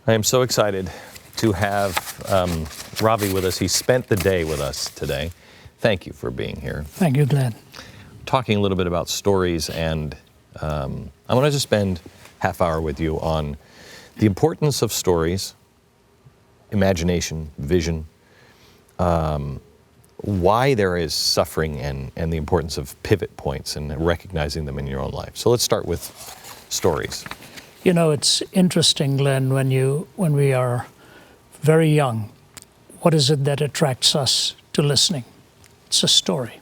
I am so excited to have Ravi with us. He spent the day with us today. Thank you for being here. Thank you, Glenn. Talking a little bit about stories, and I wanted to spend half hour with you on the importance of stories, imagination, vision, why there is suffering, and the importance of pivot points and recognizing them in your own life. So let's start with stories. You know, it's interesting, Glenn, when we are very young, what is it that attracts us to listening? It's a story.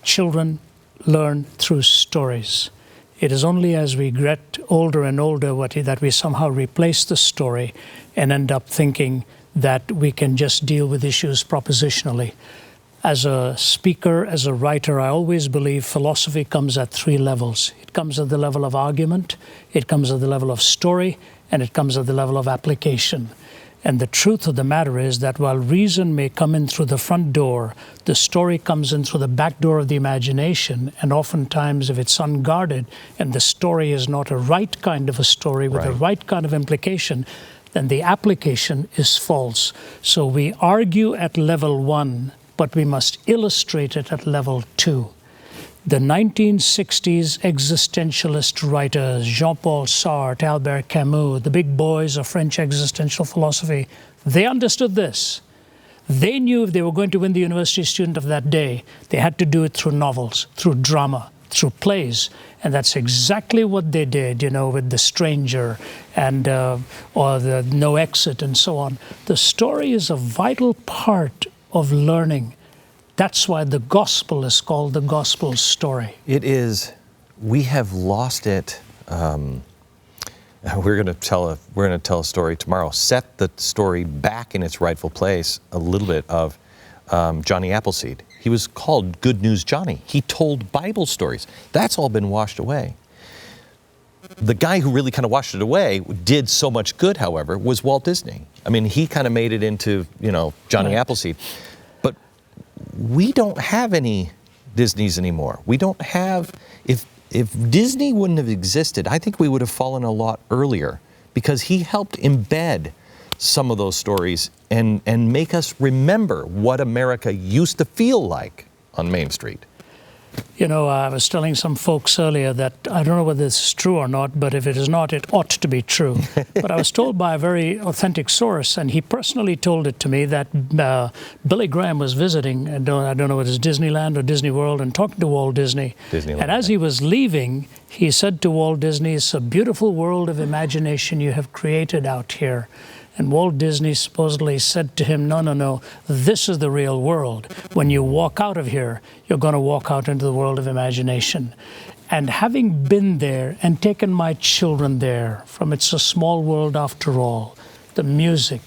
Children learn through stories. It is only as we get older and older that we somehow replace the story and end up thinking that we can just deal with issues propositionally. As a speaker, as a writer, I always believe philosophy comes at three levels. It comes at the level of argument, it comes at the level of story, and it comes at the level of application. And the truth of the matter is that while reason may come in through the front door, the story comes in through the back door of the imagination. And oftentimes, if it's unguarded and the story is not a right kind of a story with the right kind of implication, then the application is false. So we argue at level 1, but we must illustrate it at level 2. The 1960s existentialist writers, Jean-Paul Sartre, Albert Camus, the big boys of French existential philosophy, they understood this. They knew if they were going to win the university student of that day, they had to do it through novels, through drama, through plays. And that's exactly what they did, with The Stranger and or the No Exit and so on. The story is a vital part of learning. That's why the gospel is called the gospel story. It is. We have lost it. We're going to tell a story tomorrow. Set the story back in its rightful place. A little bit of Johnny Appleseed. He was called Good News Johnny. He told Bible stories. That's all been washed away. The guy who really kind of washed it away, did so much good, however, was Walt Disney. I mean, he kind of made it into, Johnny Appleseed. But we don't have any Disneys anymore. We don't have, if Disney wouldn't have existed, I think we would have fallen a lot earlier, because he helped embed some of those stories and make us remember what America used to feel like on Main Street. I was telling some folks earlier that I don't know whether this is true or not, but if it is not, it ought to be true. But I was told by a very authentic source, and he personally told it to me, that Billy Graham was visiting, I don't know whether it's Disneyland or Disney World, and talking to Walt Disney. Disneyland. And as he was leaving, he said to Walt Disney, "It's a beautiful world of imagination you have created out here." And Walt Disney supposedly said to him, no, this is the real world. When you walk out of here, you're going to walk out into the world of imagination. And having been there and taken my children there, from It's a Small World After All, the music,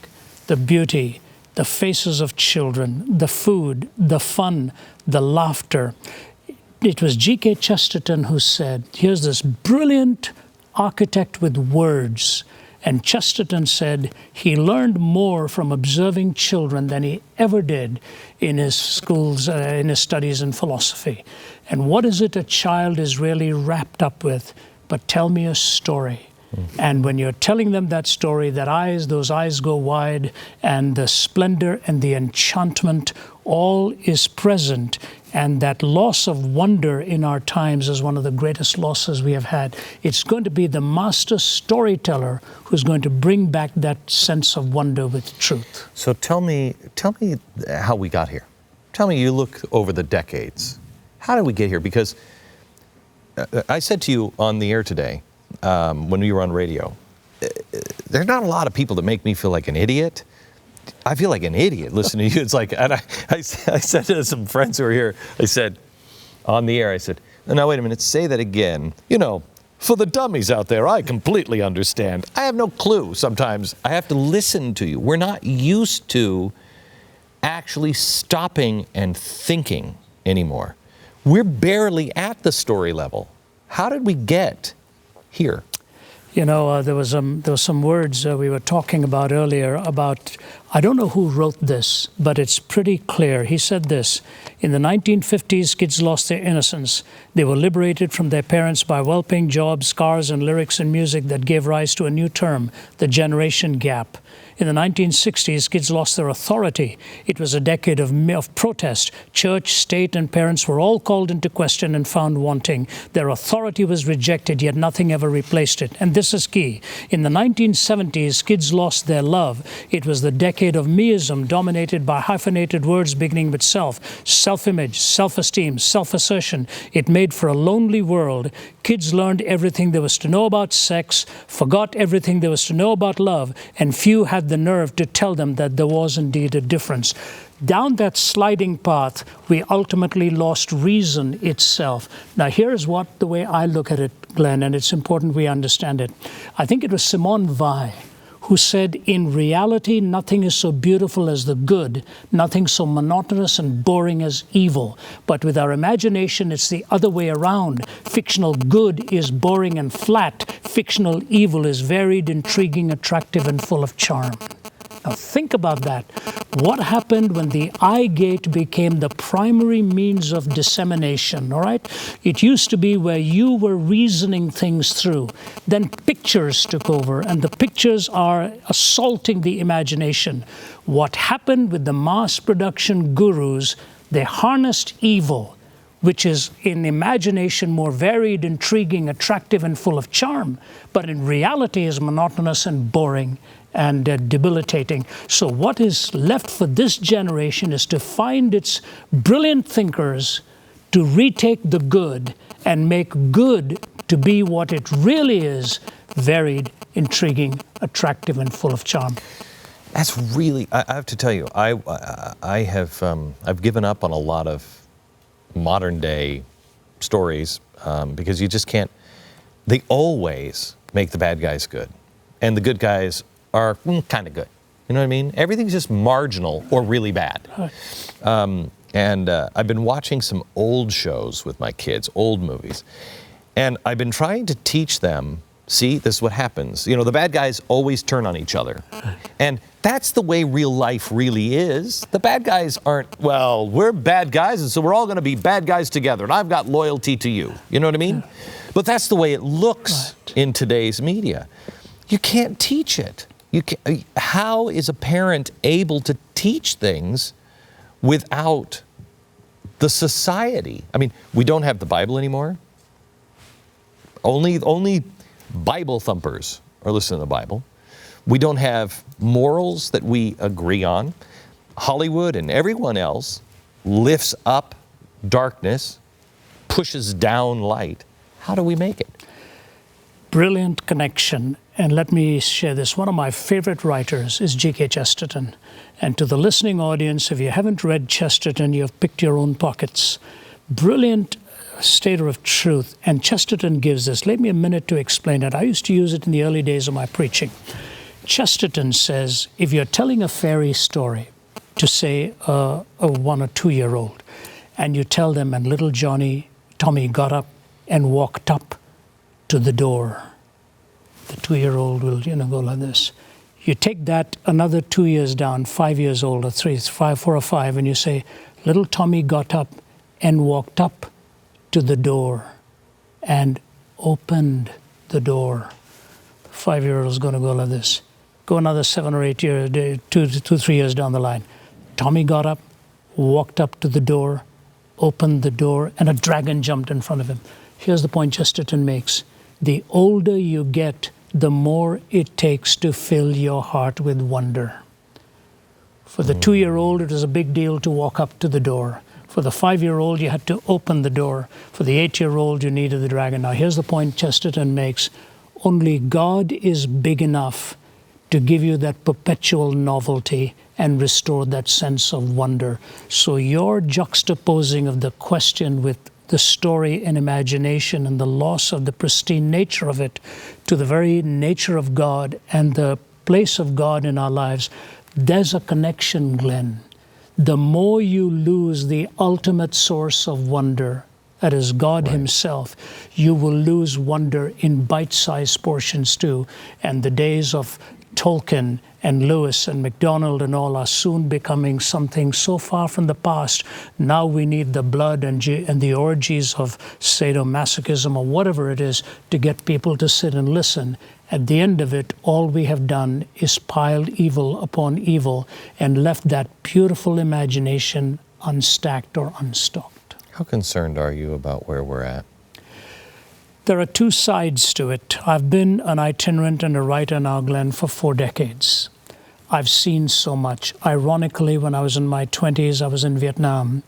the beauty, the faces of children, the food, the fun, the laughter. It was G.K. Chesterton who said, here's this brilliant architect with words. And Chesterton said he learned more from observing children than he ever did in his schools, in his studies in philosophy. And what is it a child is really wrapped up with? But tell me a story. And when you're telling them that story, those eyes go wide, and the splendor and the enchantment all is present. And that loss of wonder in our times is one of the greatest losses we have had. It's going to be the master storyteller who's going to bring back that sense of wonder with truth. So tell me how we got here. Tell me, you look over the decades. How did we get here? Because I said to you on the air today, when we were on radio, there's not a lot of people that make me feel like an idiot. I feel like an idiot listening to you. It's like, and I said to some friends who were here, I said, on the air, I said, now wait a minute, say that again. For the dummies out there, I completely understand. I have no clue sometimes. I have to listen to you. We're not used to actually stopping and thinking anymore. We're barely at the story level. How did we get here? There was some words we were talking about earlier about I don't know who wrote this, but it's pretty clear. He said this: in the 1950s, kids lost their innocence. They were liberated from their parents by well-paying jobs, cars, and lyrics and music that gave rise to a new term, the generation gap. In the 1960s, kids lost their authority. It was a decade of protest. Church, state, and parents were all called into question and found wanting. Their authority was rejected, yet nothing ever replaced it. And this is key. In the 1970s, kids lost their love. It was the decade of meism, dominated by hyphenated words beginning with self, self-image, self-esteem, self-assertion. It made for a lonely world. Kids learned everything there was to know about sex, forgot everything there was to know about love, and few had the nerve to tell them that there was indeed a difference. Down that sliding path, we ultimately lost reason itself. Now, here's the way I look at it, Glenn, and it's important we understand it. I think it was Simone Weil who said, in reality, nothing is so beautiful as the good, nothing so monotonous and boring as evil. But with our imagination, it's the other way around. Fictional good is boring and flat. Fictional evil is varied, intriguing, attractive, and full of charm. Now think about that. What happened when the eye gate became the primary means of dissemination, all right? It used to be where you were reasoning things through. Then pictures took over, and the pictures are assaulting the imagination. What happened with the mass production gurus, they harnessed evil, which is in imagination more varied, intriguing, attractive, and full of charm, but in reality is monotonous and boring and debilitating. So what is left for this generation is to find its brilliant thinkers to retake the good and make good to be what it really is: varied, intriguing, attractive, and full of charm. That's really, I have to tell you, I've given up on a lot of modern day stories because you just can't, they always make the bad guys good. And the good guys are kind of good. You know what I mean? Everything's just marginal or really bad. I've been watching some old shows with my kids, old movies. And I've been trying to teach them, see, this is what happens. You know, the bad guys always turn on each other. And that's the way real life really is. The bad guys aren't, well, we're bad guys, and so we're all going to be bad guys together, and I've got loyalty to you. You know what I mean? But that's the way it looks in today's media. You can't teach it. How is a parent able to teach things without the society? I mean, we don't have the Bible anymore. Only Bible thumpers are listening to the Bible. We don't have morals that we agree on. Hollywood and everyone else lifts up darkness, pushes down light. How do we make it? Brilliant connection. And let me share this. One of my favorite writers is G.K. Chesterton. And to the listening audience, if you haven't read Chesterton, you've picked your own pockets. Brilliant stater of truth. And Chesterton gives this. Let me a minute to explain it. I used to use it in the early days of my preaching. Chesterton says, if you're telling a fairy story to, say, a 1 or 2 year old, and you tell them, and little Tommy got up and walked up to the door. The 2 year old will, go like this. You take that another 2 years down, 5 years old, or 4 or 5, and you say, little Tommy got up and walked up to the door and opened the door. The 5 year old is going to go like this. Go another 7 or 8 years, 2, 3 years down the line. Tommy got up, walked up to the door, opened the door, and a dragon jumped in front of him. Here's the point Chesterton makes. The older you get, the more it takes to fill your heart with wonder. For the 2 year old, it was a big deal to walk up to the door. For the 5 year old, you had to open the door. For the 8 year old, you needed the dragon. Now, here's the point Chesterton makes. Only God is big enough to give you that perpetual novelty and restore that sense of wonder. So your juxtaposing of the question with the story and imagination and the loss of the pristine nature of it to the very nature of God and the place of God in our lives, there's a connection, Glenn. The more you lose the ultimate source of wonder, that is God Himself, you will lose wonder in bite-sized portions too. And the days of Tolkien and Lewis and MacDonald and all are soon becoming something so far from the past. Now we need the blood and the orgies of sadomasochism or whatever it is to get people to sit and listen. At the end of it, all we have done is piled evil upon evil and left that beautiful imagination unstacked or unstocked. How concerned are you about where we're at? There are two sides to it. I've been an itinerant and a writer now, Glenn, for 4 decades. I've seen so much. Ironically, when I was in my 20s, I was in Vietnam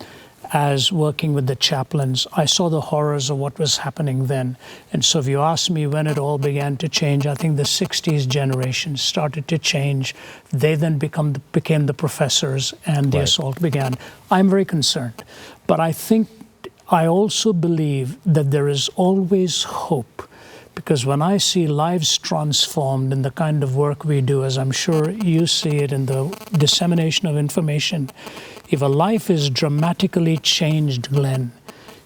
as working with the chaplains. I saw the horrors of what was happening then. And so if you ask me when it all began to change, I think the 60s generation started to change. They then became the professors and the assault began. I'm very concerned. But I also believe that there is always hope, because when I see lives transformed in the kind of work we do, as I'm sure you see it in the dissemination of information, if a life is dramatically changed, Glenn,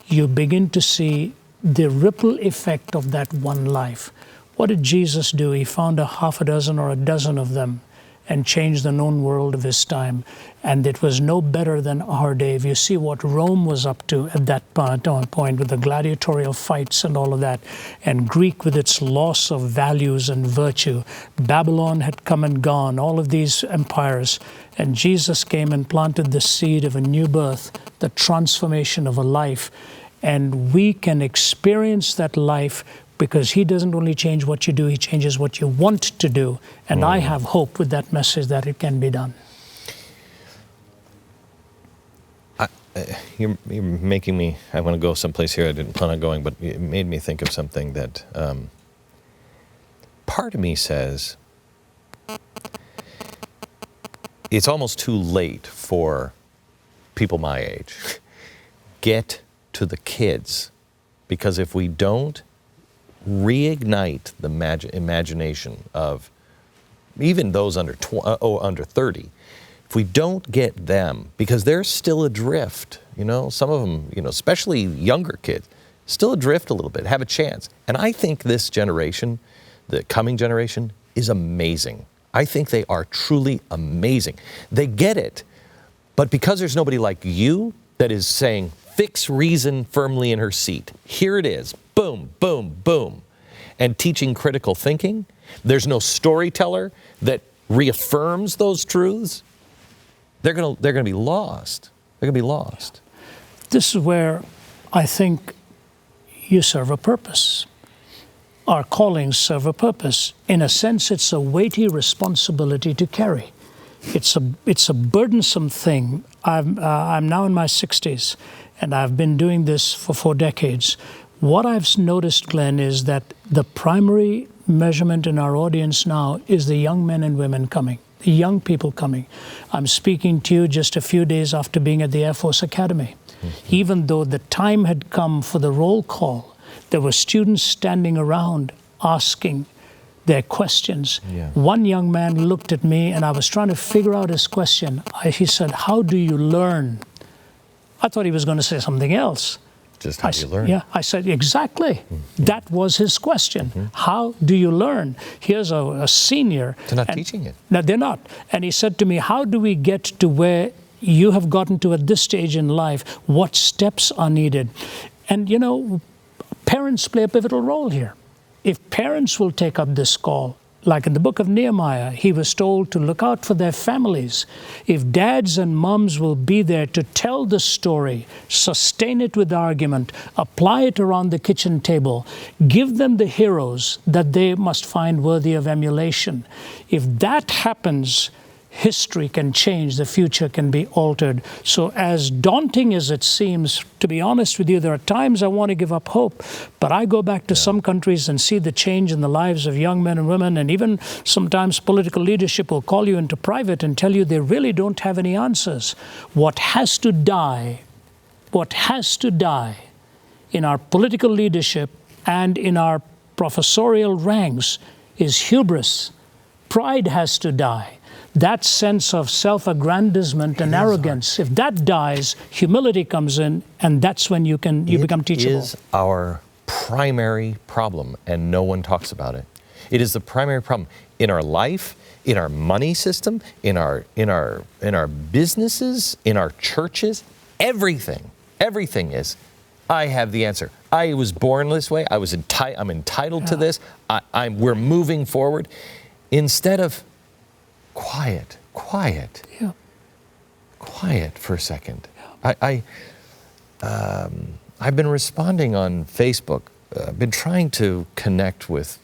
you begin to see the ripple effect of that one life. What did Jesus do? He found a half a dozen or a dozen of them and changed the known world of his time. And it was no better than our day. If you see what Rome was up to at that point with the gladiatorial fights and all of that, and Greek with its loss of values and virtue, Babylon had come and gone, all of these empires, and Jesus came and planted the seed of a new birth, the transformation of a life. And we can experience that life because he doesn't only change what you do, he changes what you want to do. And I have hope with that message that it can be done. You're making me, I want to go someplace here I didn't plan on going, but it made me think of something that part of me says it's almost too late for people my age. Get to the kids, because if we don't reignite the imagination of even those under 30, if we don't get them, because they're still adrift, some of them, especially younger kids, still adrift a little bit, have a chance. And I think this generation, the coming generation, is amazing. I think they are truly amazing. They get it, but because there's nobody like you that is saying, fix reason firmly in her seat. Here it is. Boom, boom, boom. And teaching critical thinking. There's no storyteller that reaffirms those truths. They're going to be lost. They're going to be lost. This is where I think you serve a purpose. Our callings serve a purpose. In a sense, it's a weighty responsibility to carry. It's a burdensome thing. I'm now in my 60s, and I've been doing this for 4 decades. What I've noticed, Glenn, is that the primary measurement in our audience now is the young men and women coming, the young people coming. I'm speaking to you just a few days after being at the Air Force Academy. Mm-hmm. Even though the time had come for the roll call, there were students standing around asking their questions. Yeah. One young man looked at me, and I was trying to figure out his question. He said, "How do you learn?" I thought he was going to say something else. Just how do you learn? Yeah, I said, exactly. Mm-hmm. That was his question. Mm-hmm. How do you learn? Here's a senior. They're not teaching it. No, they're not. And he said to me, how do we get to where you have gotten to at this stage in life? What steps are needed? And, parents play a pivotal role here. If parents will take up this call, like in the book of Nehemiah, he was told to look out for their families. If dads and moms will be there to tell the story, sustain it with argument, apply it around the kitchen table, give them the heroes that they must find worthy of emulation. If that happens, history can change, the future can be altered. So as daunting as it seems, to be honest with you, there are times I want to give up hope, but I go back to some countries and see the change in the lives of young men and women, and even sometimes political leadership will call you into private and tell you they really don't have any answers. What has to die in our political leadership and in our professorial ranks is hubris. Pride has to die. That sense of self-aggrandizement and arrogance, if that dies, humility comes in, and that's when you become teachable. It is our primary problem, and no one talks about it. It is the primary problem. in our life, in our money system, in our businesses, in our churches, everything is, I have the answer. I was born this way. I'm entitled to this. We're moving forward. Instead of quiet for a second. Yeah. I've been responding on Facebook. I've been trying to connect with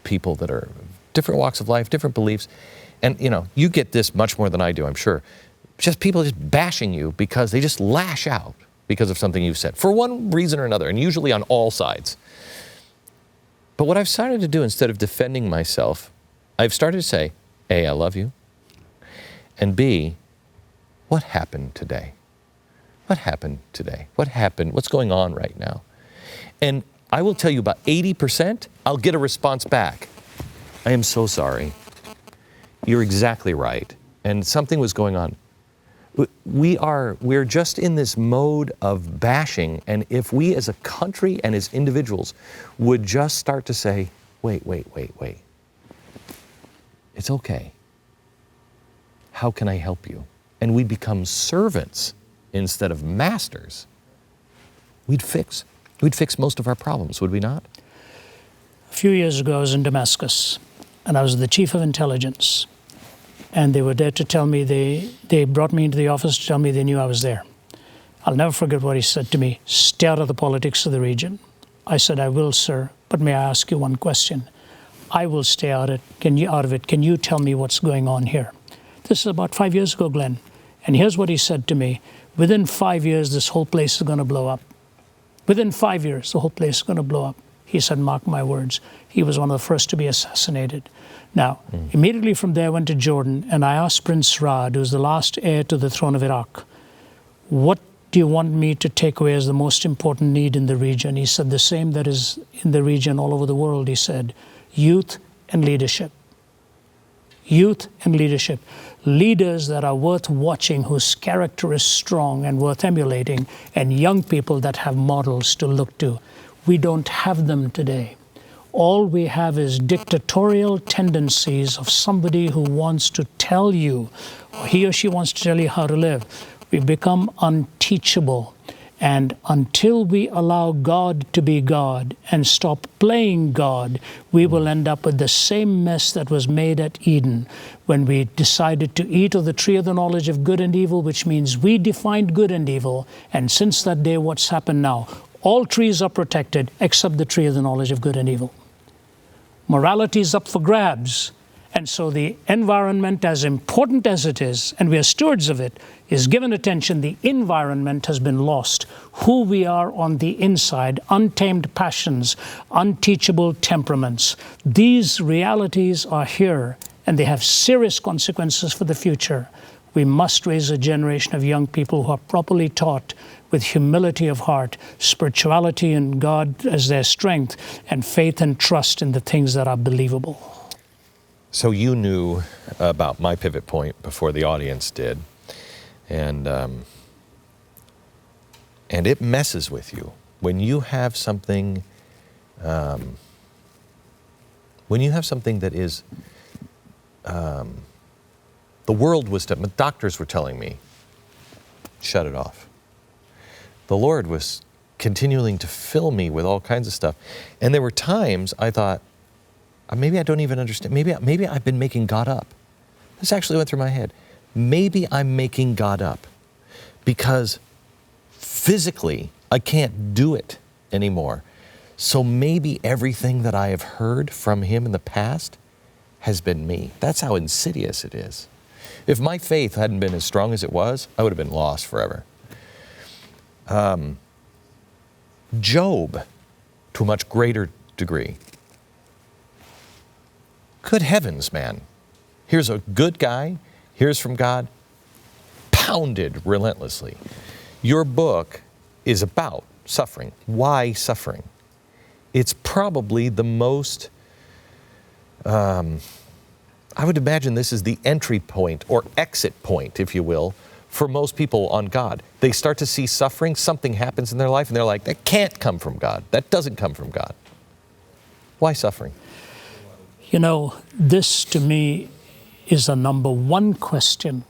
people that are different walks of life, different beliefs. And you get this much more than I do, I'm sure. Just people just bashing you because they just lash out because of something you've said, for one reason or another, and usually on all sides. But what I've started to do, instead of defending myself, I've started to say, A, I love you, and B, what happened today? What happened today? What happened? What's going on right now? And I will tell you, about 80%, I'll get a response back. I am so sorry. You're exactly right. And something was going on. We're just in this mode of bashing, and if we as a country and as individuals would just start to say, wait. It's okay. How can I help you? And we'd become servants instead of masters. We'd fix most of our problems, would we not? A few years ago, I was in Damascus, and I was the chief of intelligence. And they were there to tell me, they brought me into the office to tell me they knew I was there. I'll never forget what he said to me: stay out of the politics of the region. I said, I will, sir, but may I ask you one question? I will stay out of it. Can you tell me what's going on here? This is about 5 years ago, Glenn. And here's what he said to me: within 5 years, this whole place is going to blow up. Within 5 years, the whole place is going to blow up. He said, mark my words. He was one of the first to be assassinated. Now, immediately from there, I went to Jordan, and I asked Prince Raad, who's the last heir to the throne of Iraq, what do you want me to take away as the most important need in the region? He said, the same that is in the region all over the world. He said, youth and leadership. Youth and leadership. Leaders that are worth watching, whose character is strong and worth emulating, and young people that have models to look to. We don't have them today. All we have is dictatorial tendencies of somebody who wants to tell you, or he or she wants to tell you how to live. We become unteachable. And until we allow God to be God and stop playing God, we will end up with the same mess that was made at Eden, when we decided to eat of the tree of the knowledge of good and evil, which means we defined good and evil. And since that day, what's happened now? All trees are protected except the tree of the knowledge of good and evil. Morality is up for grabs. And so the environment, as important as it is, and we are stewards of it, is given attention. The environment has been lost. Who we are on the inside, untamed passions, unteachable temperaments. These realities are here, and they have serious consequences for the future. We must raise a generation of young people who are properly taught, with humility of heart, spirituality and God as their strength, and faith and trust in the things that are believable. So you knew about my pivot point before the audience did, and it messes with you when you have something. When you have something that is, the world was, the doctors were telling me, shut it off. The Lord was continuing to fill me with all kinds of stuff. And there were times I thought, maybe I don't even understand. Maybe I've been making God up. This actually went through my head. Maybe I'm making God up because physically I can't do it anymore. So maybe everything that I have heard from Him in the past has been me. That's how insidious it is. If my faith hadn't been as strong as it was, I would have been lost forever. Job, to a much greater degree. Good heavens, man. Here's a good guy, hears from God, pounded relentlessly. Your book is about suffering. Why suffering? It's probably the most, I would imagine this is the entry point or exit point, if you will, for most people on God. They start to see suffering, something happens in their life, and they're like, that can't come from God. That doesn't come from God. Why suffering? You know, this to me is the number one question.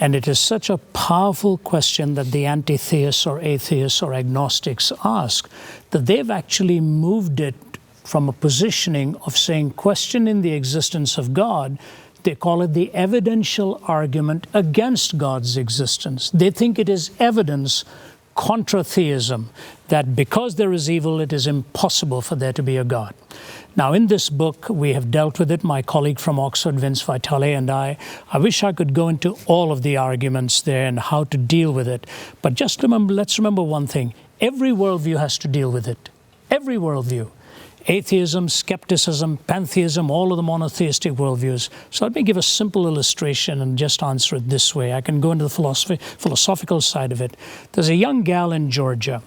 And it is such a powerful question that the anti-theists or atheists or agnostics ask, that they've actually moved it from a positioning of saying questioning the existence of God. They call it the evidential argument against God's existence. They think it is evidence contra theism, that because there is evil, it is impossible for there to be a God. Now, in this book, we have dealt with it, my colleague from Oxford, Vince Vitale, and I. I wish I could go into all of the arguments there and how to deal with it. But just remember, let's remember one thing. Every worldview has to deal with it. Every worldview. Atheism, skepticism, pantheism, all of the monotheistic worldviews. So let me give a simple illustration and just answer it this way. I can go into the philosophical side of it. There's a young gal in Georgia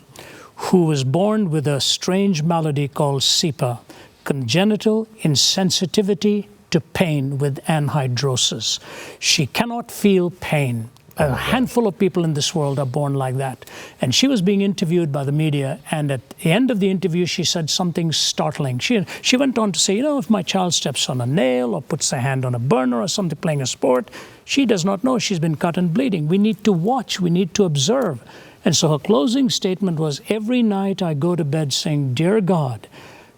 who was born with a strange malady called SIPA, congenital insensitivity to pain with anhidrosis. She cannot feel pain. A handful of people in this world are born like that. And she was being interviewed by the media, and at the end of the interview, she said something startling. She went on to say, you know, if my child steps on a nail or puts a hand on a burner or something, playing a sport, she does not know she's been cut and bleeding. We need to watch, we need to observe. And so her closing statement was, every night I go to bed saying, dear God,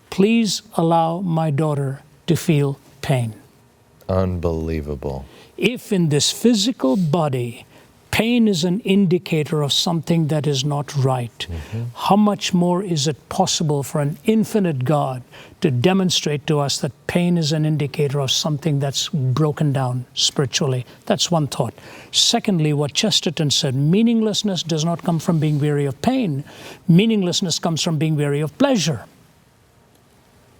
please allow my daughter to feel pain. Unbelievable. If in this physical body, pain is an indicator of something that is not right, how much more is it possible for an infinite God to demonstrate to us that pain is an indicator of something that's broken down spiritually? That's one thought. Secondly, what Chesterton said, meaninglessness does not come from being weary of pain. Meaninglessness comes from being weary of pleasure.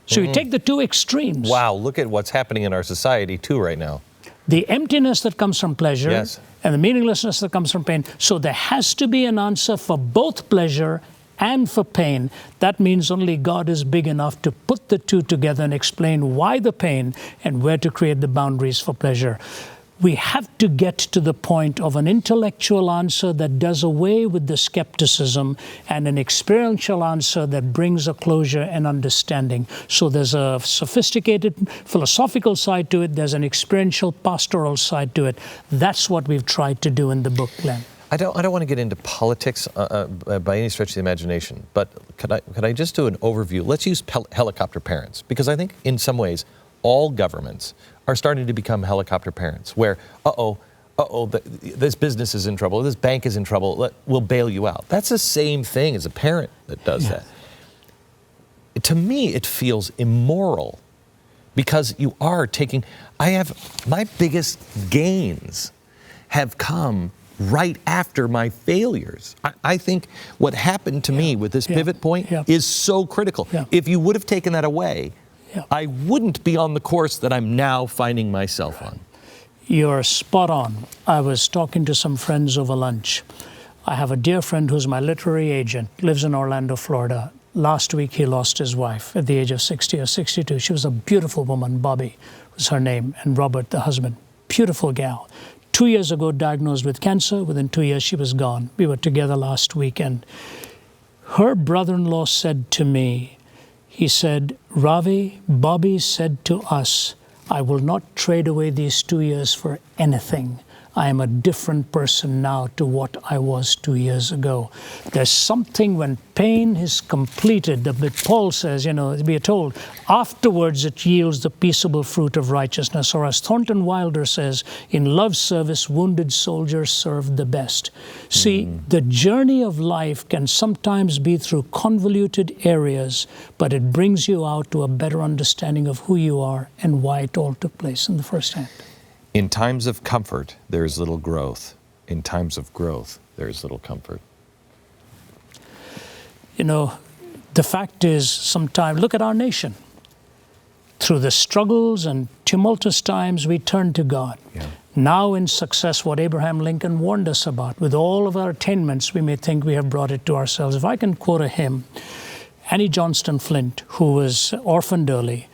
So you take the two extremes. Wow, look at what's happening in our society too right now. The emptiness that comes from pleasure, yes, and the meaninglessness that comes from pain. So there has to be an answer for both pleasure and for pain. That means only God is big enough to put the two together and explain why the pain and where to create the boundaries for pleasure. We have to get to the point of an intellectual answer that does away with the skepticism and an experiential answer that brings a closure and understanding. So there's a sophisticated philosophical side to it. There's an experiential pastoral side to it. That's what we've tried to do in the book, Glenn. I don't want to get into politics by any stretch of the imagination, but could I just do an overview? Let's use helicopter parents, because I think in some ways all governments are starting to become helicopter parents, where, this business is in trouble, this bank is in trouble, we'll bail you out. That's the same thing as a parent that does that. To me, it feels immoral, because you are taking, my biggest gains have come right after my failures. I think what happened to me with this pivot point is so critical. If you would have taken that away, I wouldn't be on the course that I'm now finding myself on. You're spot on. I was talking to some friends over lunch. I have a dear friend who's my literary agent, lives in Orlando, Florida. Last week he lost his wife at the age of 60 or 62. She was a beautiful woman, Bobby was her name, and Robert, the husband. Beautiful gal. 2 years ago, diagnosed with cancer. Within 2 years, she was gone. We were together last weekend. Her brother-in-law said to me, he said, Ravi, Bobby said to us, I will not trade away these 2 years for anything. I am a different person now to what I was 2 years ago. There's something when pain is completed, that Paul says, we are told, afterwards it yields the peaceable fruit of righteousness. Or as Thornton Wilder says, in love's service, wounded soldiers serve the best. See, the journey of life can sometimes be through convoluted areas, but it brings you out to a better understanding of who you are and why it all took place in the first hand. In times of comfort, there is little growth. In times of growth, there is little comfort. The fact is, sometimes, look at our nation. Through the struggles and tumultuous times, we turn to God. Now in success, what Abraham Lincoln warned us about, with all of our attainments, we may think we have brought it to ourselves. If I can quote a hymn, Annie Johnston Flint, who was orphaned early,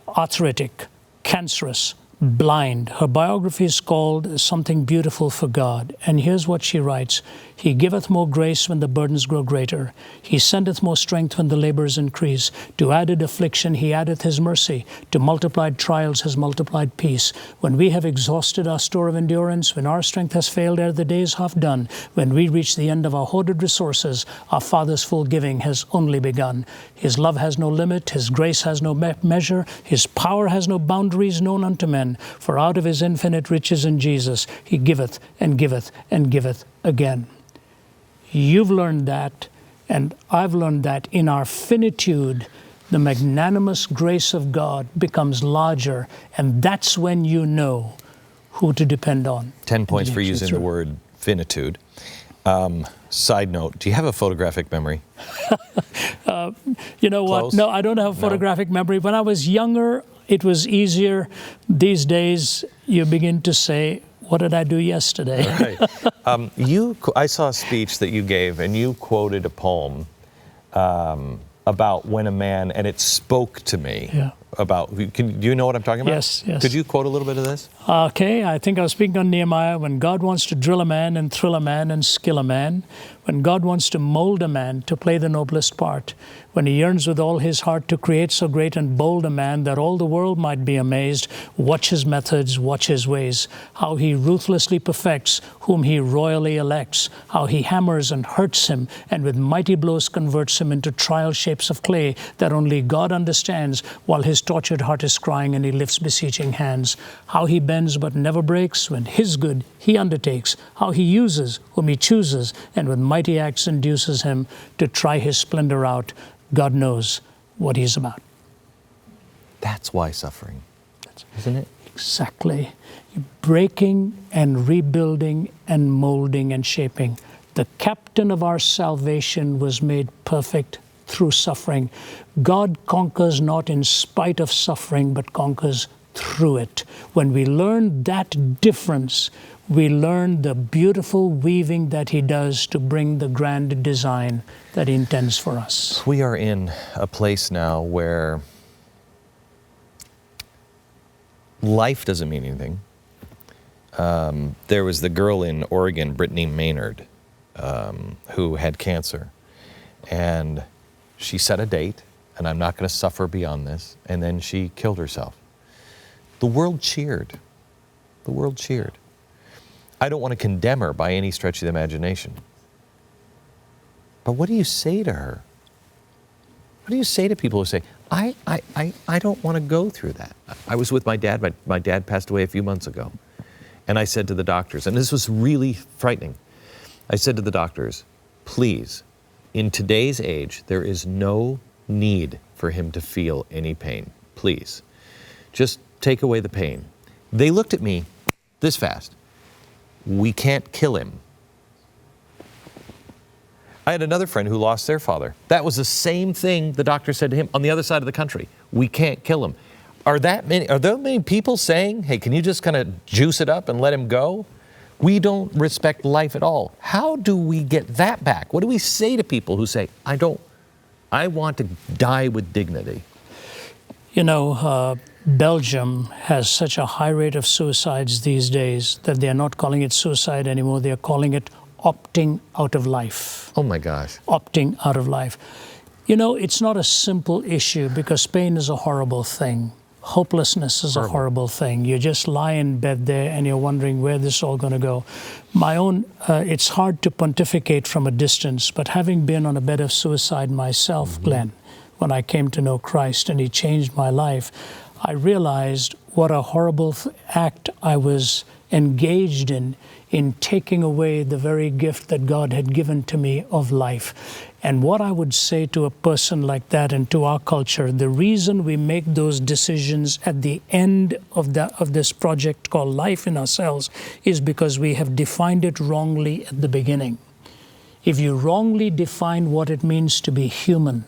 arthritic, cancerous, blind. Her biography is called Something Beautiful for God. And here's what she writes. He giveth more grace when the burdens grow greater. He sendeth more strength when the labors increase. To added affliction he addeth his mercy. To multiplied trials has multiplied peace. When we have exhausted our store of endurance, when our strength has failed ere the day is half done, when we reach the end of our hoarded resources, our Father's full giving has only begun. His love has no limit. His grace has no measure. His power has no boundaries known unto men. For out of his infinite riches in Jesus, he giveth and giveth and giveth again. You've learned that, and I've learned that in our finitude, the magnanimous grace of God becomes larger, and that's when you know who to depend on. 10 points for using the word finitude. Side note, do you have a photographic memory? You know what? Close? No, I don't have a photographic memory. When I was younger, it was easier. These days, you begin to say, what did I do yesterday? Right. I saw a speech that you gave, and you quoted a poem about when a man, and it spoke to me. Yeah. Do you know what I'm talking about? Yes, yes. Could you quote a little bit of this? Okay, I think I was speaking on Nehemiah. When God wants to drill a man and thrill a man and skill a man, when God wants to mold a man to play the noblest part, when he yearns with all his heart to create so great and bold a man that all the world might be amazed, watch his methods, watch his ways, how he ruthlessly perfects whom he royally elects, how he hammers and hurts him and with mighty blows converts him into trial shapes of clay that only God understands, while his tortured heart is crying and he lifts beseeching hands, how he bends but never breaks when his good he undertakes, how he uses whom he chooses and with mighty acts induces him to try his splendor out. God knows what he's about. That's why suffering, isn't it? Exactly. Breaking and rebuilding and molding and shaping. The captain of our salvation was made perfect through suffering. God conquers not in spite of suffering, but conquers through it. When we learn that difference, we learn the beautiful weaving that he does to bring the grand design that he intends for us. We are in a place now where life doesn't mean anything. There was the girl in Oregon, Brittany Maynard, who had cancer. And she set a date, and I'm not going to suffer beyond this. And then she killed herself. The world cheered. The world cheered. I don't want to condemn her by any stretch of the imagination. But what do you say to her? What do you say to people who say, I don't want to go through that? I was with my dad. My dad passed away a few months ago. And I said to the doctors, and this was really frightening. I said to the doctors, please, in today's age, there is no need for him to feel any pain. Please, just take away the pain. They looked at me this fast. We can't kill him. I had another friend who lost their father. That was the same thing the doctor said to him on the other side of the country. We can't kill him. Are there many people saying, hey, can you just kind of juice it up and let him go? We don't respect life at all. How do we get that back? What do we say to people who say, I want to die with dignity? You know, Belgium has such a high rate of suicides these days that they're not calling it suicide anymore. They're calling it opting out of life. Oh my gosh. Opting out of life. You know, it's not a simple issue because pain is a horrible thing. Hopelessness is a horrible thing. You just lie in bed there and you're wondering where this is all going to go. It's hard to pontificate from a distance, but having been on a bed of suicide myself, Glenn, when I came to know Christ and he changed my life, I realized what a horrible act I was engaged in taking away the very gift that God had given to me of life. And what I would say to a person like that and to our culture, the reason we make those decisions at the end of this project called life in ourselves is because we have defined it wrongly at the beginning. If you wrongly define what it means to be human,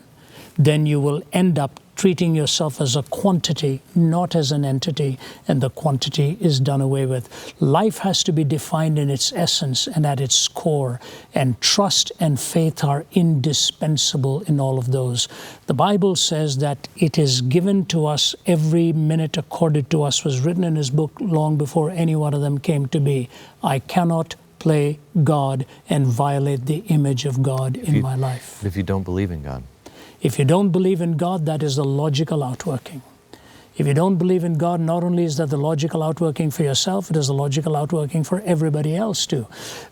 then you will end up treating yourself as a quantity, not as an entity, and the quantity is done away with. Life has to be defined in its essence and at its core, and trust and faith are indispensable in all of those. The Bible says that it is given to us, every minute accorded to us was written in His book long before any one of them came to be. I cannot play God and violate the image of God in my life. If you don't believe in God. If you don't believe in God, that is the logical outworking. If you don't believe in God, not only is that the logical outworking for yourself, it is the logical outworking for everybody else too.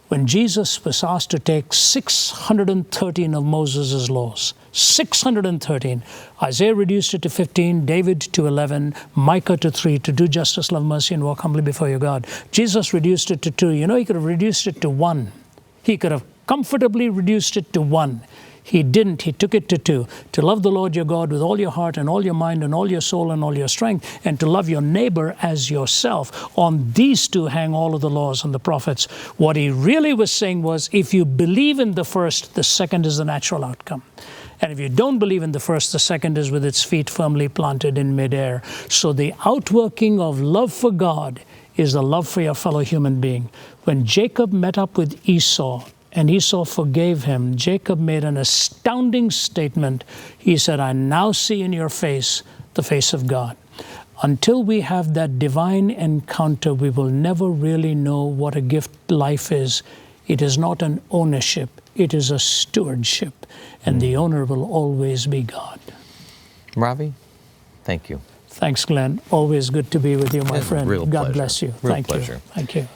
When Jesus was asked to take 613 of Moses' laws, 613, Isaiah reduced it to 15, David to 11, Micah to 3, to do justice, love mercy, and walk humbly before your God. Jesus reduced it to 2. You know, He could have reduced it to 1. He could have comfortably reduced it to 1. He didn't. He took it to 2. To love the Lord your God with all your heart and all your mind and all your soul and all your strength, and to love your neighbor as yourself. On these 2 hang all of the laws and the prophets. What He really was saying was, if you believe in the first, the second is the natural outcome. And if you don't believe in the first, the second is with its feet firmly planted in midair. So the outworking of love for God is the love for your fellow human being. When Jacob met up with Esau, and Esau forgave him, Jacob made an astounding statement. He said, I now see in your face the face of God. Until we have that divine encounter, we will never really know what a gift life is. It is not an ownership, it is a stewardship. And the owner will always be God. Ravi, thank you. Thanks, Glenn. Always good to be with you, my friend. Real God pleasure. bless you. Real Thank pleasure. you. Thank you.